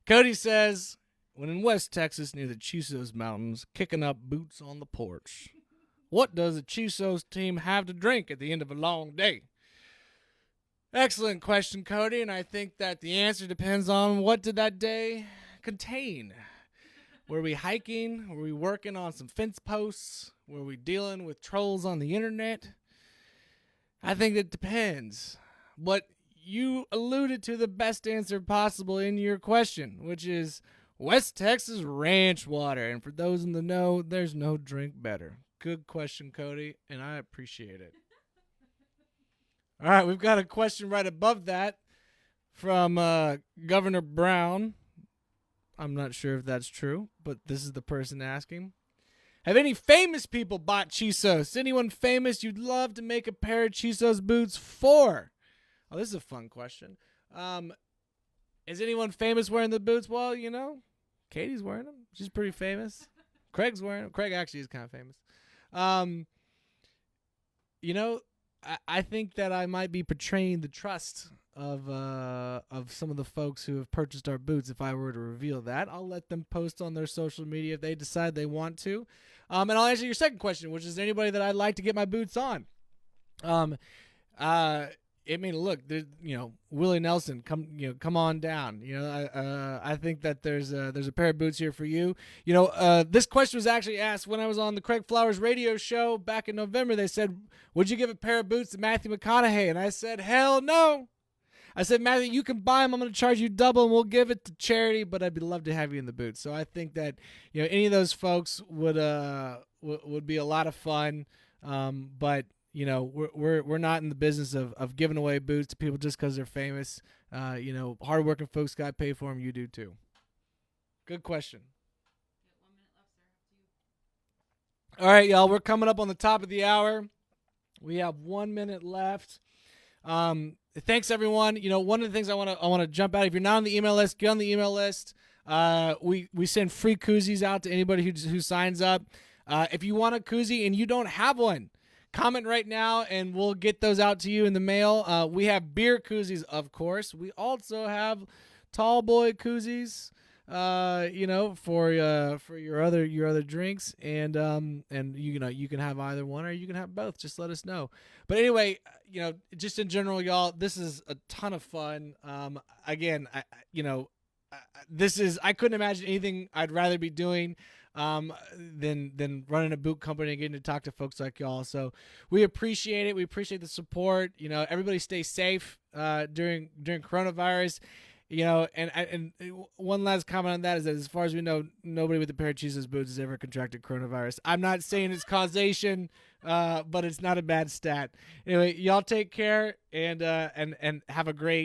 Cody says, when in West Texas near the Chisos Mountains, kicking up boots on the porch, what does the Chisos team have to drink at the end of a long day? Excellent question, Cody, and I think that the answer depends on what did that day contain. Were we hiking? Were we working on some fence posts? Were we dealing with trolls on the internet? I think it depends. But you alluded to the best answer possible in your question, which is West Texas ranch water. And for those in the know, there's no drink better. Good question, Cody, and I appreciate it. All right, we've got a question right above that from Governor Brown. I'm not sure if that's true, but this is the person asking. Have any famous people bought Chisos? Anyone famous you'd love to make a pair of Chisos boots for? Oh, this is a fun question. Is anyone famous wearing the boots? Well, you know, Katie's wearing them. She's pretty famous. Craig's wearing them. Craig actually is kind of famous. You know, I think that I might be betraying the trust of some of the folks who have purchased our boots. If I were to reveal that, I'll let them post on their social media if they decide they want to. And I'll answer your second question, which is anybody that I'd like to get my boots on. I mean, look, you know, Willie Nelson, come on down. You know, I think that there's a pair of boots here for you. You know, this question was actually asked when I was on the Craig Flowers radio show back in November. They said, would you give a pair of boots to Matthew McConaughey? And I said, hell no. I said, Matthew, you can buy them. I'm going to charge you double, and we'll give it to charity, but I'd love to have you in the boots. So I think that, you know, any of those folks would be a lot of fun. But you know, we're not in the business of giving away boots to people just because they're famous. You know, hardworking folks got paid for them. You do too. Good question. 1 minute left, sir. All right, y'all. We're coming up on the top of the hour. We have 1 minute left. Thanks everyone. You know, one of the things I want to jump out. If you're not on the email list, get on the email list. We send free koozies out to anybody who signs up. If you want a koozie and you don't have one, comment right now and we'll get those out to you in the mail. We have beer koozies, of course. We also have tall boy koozies, for your other drinks, and you can have either one or you can have both. Just let us know. But anyway, just in general, y'all, this is a ton of fun. Again, I couldn't imagine anything I'd rather be doing than running a boot company and getting to talk to folks like y'all. So we appreciate it. We appreciate the support. Everybody stay safe during coronavirus. And one last comment on that is that as far as we know, nobody with a pair of Chisos boots has ever contracted coronavirus. I'm not saying it's causation, but it's not a bad stat. Anyway, y'all take care and have a great